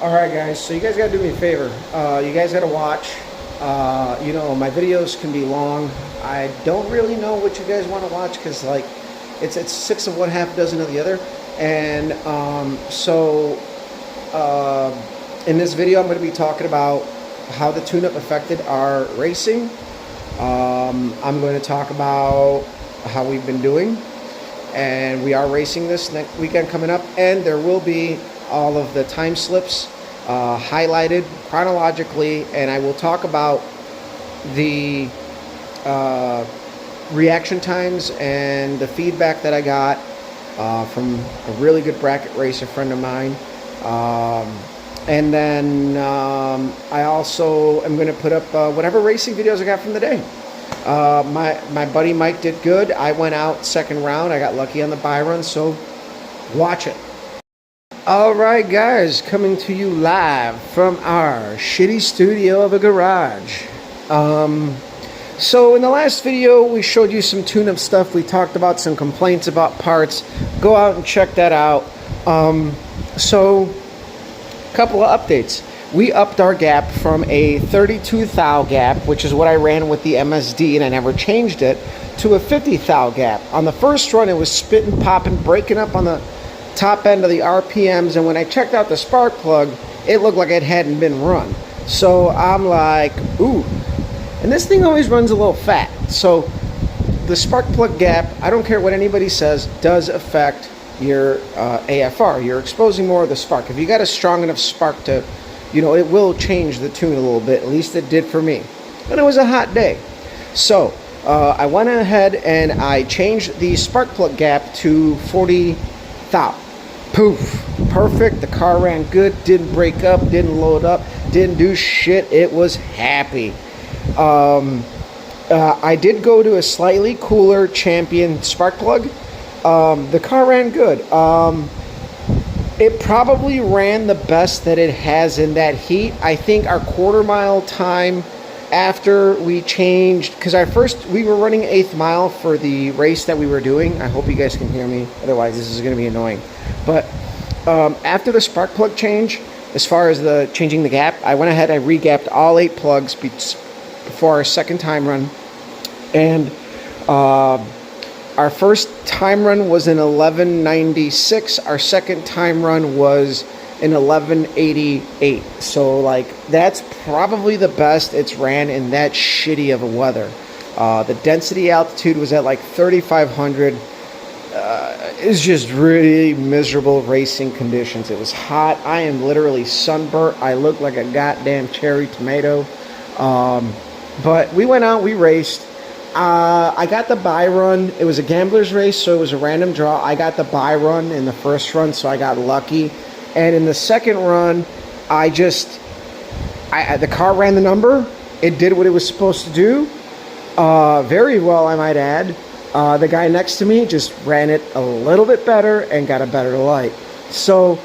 All right, guys. So you guys gotta do me a favor. You guys gotta watch. My videos can be long. I don't really know what you guys want to watch because like it's six of one, half a dozen of the other. And in this video, I'm going to be talking about how the tune-up affected our racing. I'm going to talk about how we've been doing, and we are racing this next weekend coming up, and there will be all of the time slips highlighted chronologically, and I will talk about the reaction times and the feedback that I got from a really good bracket racer friend of mine. And then I also am going to put up whatever racing videos I got from the day. My buddy Mike did good. I went out second round. I got lucky on the bye run, so watch it. All right, guys, coming to you live from our shitty studio of a garage. So in the last video, we showed you some tune-up stuff. We talked about some complaints about parts. Go out and check that out. So a couple of updates. We upped our gap from a 32 thou gap, which is what I ran with the MSD, and I never changed it, to a 50 thou gap. On the first run, it was spitting, popping, breaking up on the top end of the RPMs, and when I checked out the spark plug, it looked like it hadn't been run. So I'm like, ooh. And this thing always runs a little fat. So the spark plug gap, I don't care what anybody says, does affect your AFR. You're exposing more of the spark. If you got a strong enough spark to, it will change the tune a little bit. At least it did for me. And it was a hot day. So I went ahead and I changed the spark plug gap to 40 thou. Poof. Perfect. The car ran good. Didn't break up. Didn't load up. Didn't do shit. It was happy. I did go to a slightly cooler Champion spark plug. The car ran good. It probably ran the best that it has in that heat. I think our quarter mile time after we changed, because we were running 8th mile for the race that we were doing. I hope you guys can hear me. Otherwise, this is going to be annoying. But after the spark plug change, as far as the changing the gap, I went ahead, I re-gapped all 8 plugs before our second time run. And our first time run was in 11:96. Our second time run was in 11:88. So, that's probably the best it's ran in that shitty of a weather. The density altitude was at 3,500. It's just really miserable racing conditions. It was hot. I am literally sunburnt. I look like a goddamn cherry tomato. But we went out, we raced. I got the bye run. It was a gambler's race, so it was a random draw. I got the bye run in the first run, so I got lucky. And in the second run, the car ran the number. It did what it was supposed to do. Very well, I might add. The guy next to me just ran it a little bit better and got a better light. So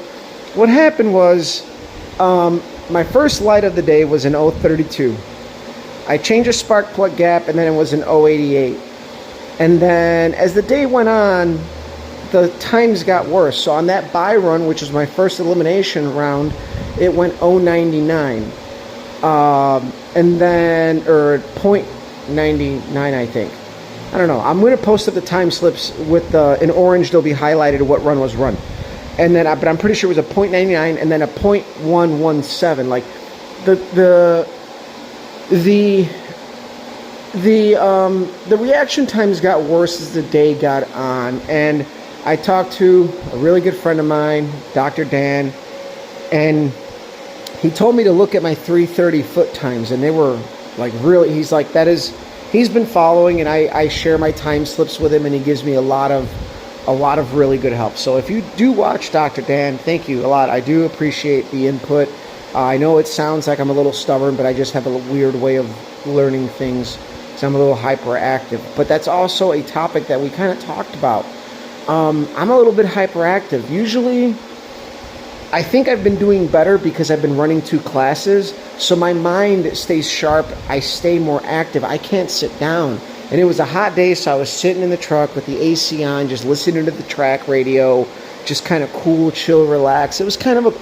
what happened was, my first light of the day was an 032. I changed a spark plug gap, and then it was an 088. And then as the day went on, the times got worse. So on that bye run, which was my first elimination round, it went 099. And then, or 0.99, I think. I don't know. I'm going to post up the time slips with in orange. They'll be highlighted what run was run. And then, but I'm pretty sure it was a 0.99 and then a 0.117. Like the reaction times got worse as the day got on, and I talked to a really good friend of mine, Dr. Dan, and he told me to look at my 330 foot times, and they were really, he's like, he's been following, and I share my time slips with him, and he gives me a lot of really good help. So if you do watch Dr. Dan, thank you a lot. I do appreciate the input. I know it sounds like I'm a little stubborn, but I just have a weird way of learning things, so I'm a little hyperactive. But that's also a topic that we kind of talked about. I'm a little bit hyperactive. Usually, I think I've been doing better because I've been running 2 classes, so my mind stays sharp. I stay more active. I can't sit down. And it was a hot day, so I was sitting in the truck with the AC on, just listening to the track radio, just kind of cool, chill, relax. It was kind of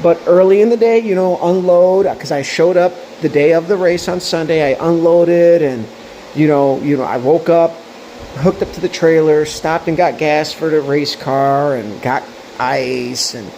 But early in the day, unload, because I showed up the day of the race on Sunday. I unloaded, and I woke up, hooked up to the trailer, stopped and got gas for the race car, and got ice, and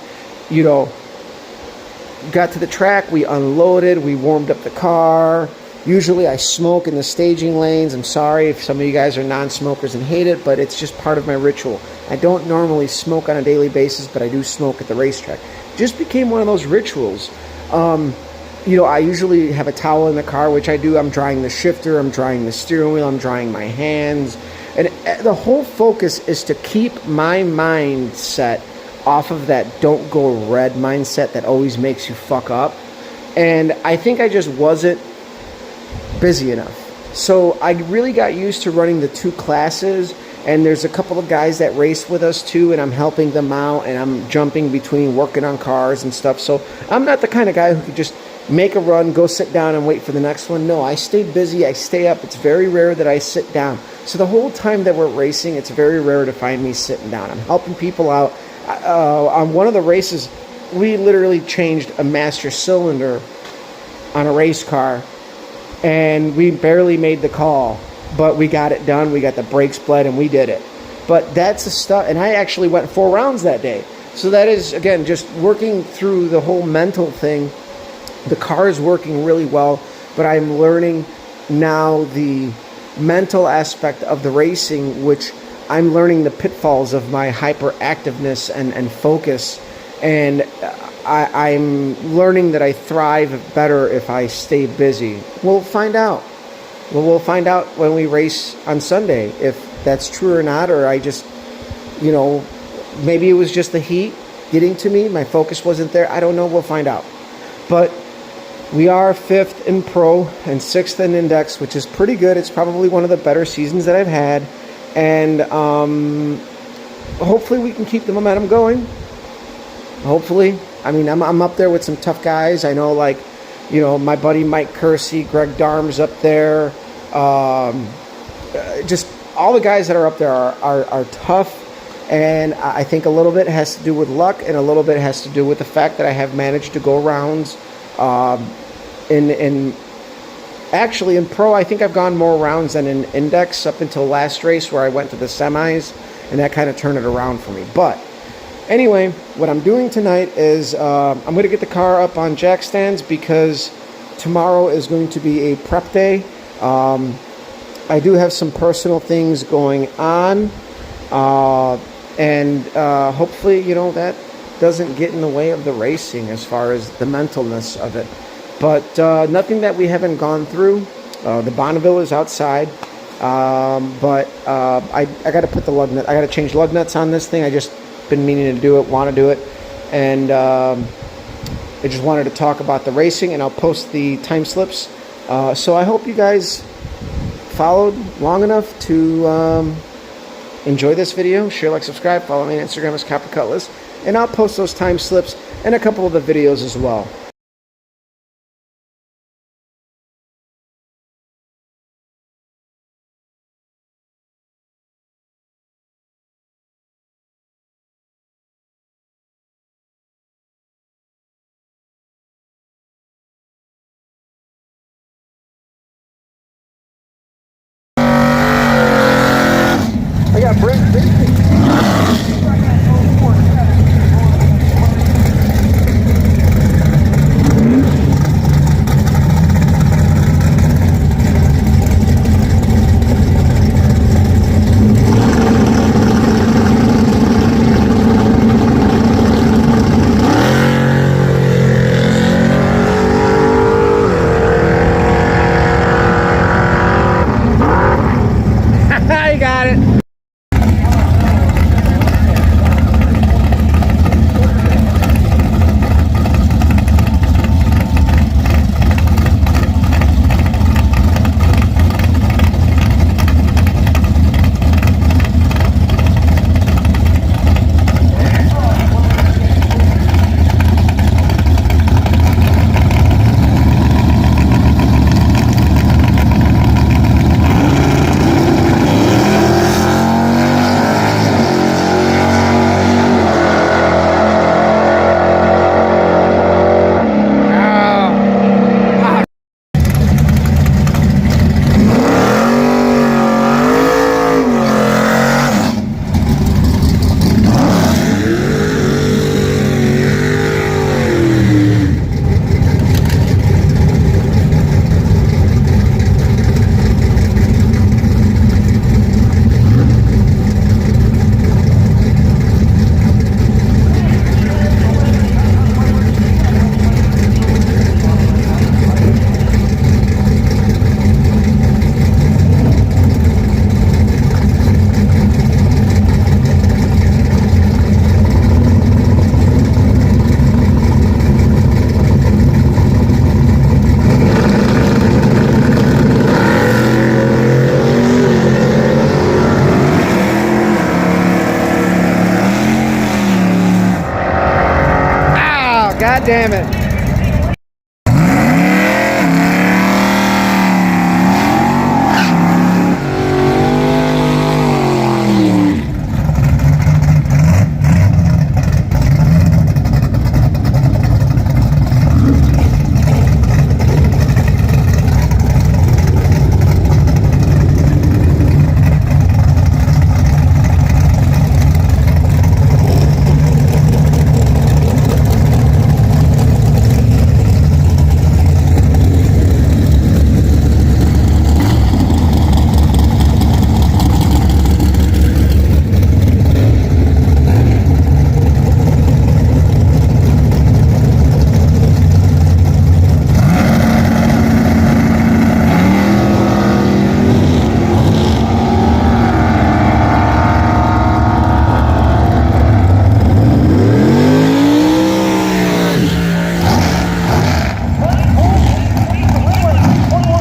got to the track. We unloaded, we warmed up the car. Usually I smoke in the staging lanes. I'm sorry if some of you guys are non-smokers and hate it, but it's just part of my ritual. I don't normally smoke on a daily basis, but I do smoke at the racetrack. Just became one of those rituals. I usually have a towel in the car, which I do. I'm drying the shifter, I'm drying the steering wheel, I'm drying my hands. And the whole focus is to keep my mindset off of that don't go red mindset that always makes you fuck up. And I think I just wasn't busy enough. So I really got used to running the 2 classes, and there's a couple of guys that race with us too, and I'm helping them out, and I'm jumping between working on cars and stuff. So I'm not the kind of guy who could just make a run, go sit down and wait for the next one. No, I stay busy, I stay up. It's very rare that I sit down. So the whole time that we're racing, it's very rare to find me sitting down. I'm helping people out. On one of the races, we literally changed a master cylinder on a race car, and we barely made the call, but we got it done. We got the brakes bled, and we did it. But that's the stuff, and I actually went 4 rounds that day. So that is, again, just working through the whole mental thing. The car is working really well, but I'm learning now the mental aspect of the racing, which I'm learning the pitfalls of my hyperactiveness and focus, and I'm learning that I thrive better if I stay busy. We'll find out. We'll find out when we race on Sunday if that's true or not, or I just, maybe it was just the heat getting to me. My focus wasn't there. I don't know. We'll find out. But we are 5th in Pro and 6th in Index, which is pretty good. It's probably one of the better seasons that I've had. And hopefully we can keep the momentum going. Hopefully. I mean, I'm up there with some tough guys. I know, my buddy Mike Kersey, Greg Darm's up there. Just all the guys that are up there are tough. And I think a little bit has to do with luck, and a little bit has to do with the fact that I have managed to go rounds. Actually, in Pro, I think I've gone more rounds than in Index up until last race where I went to the semis, and that kind of turned it around for me. But anyway, what I'm doing tonight is I'm going to get the car up on jack stands because tomorrow is going to be a prep day. I do have some personal things going on, and hopefully, that doesn't get in the way of the racing as far as the mentalness of it. But nothing that we haven't gone through. The Bonneville is outside, but I got to put the lug nut. I got to change lug nuts on this thing. I just been meaning to do it, want to do it, and I just wanted to talk about the racing, and I'll post the time slips. So I hope you guys followed long enough to enjoy this video. Share, like, subscribe. Follow me on Instagram as Copper Cutlass, and I'll post those time slips and a couple of the videos as well. I got Brent. I got it. God damn it.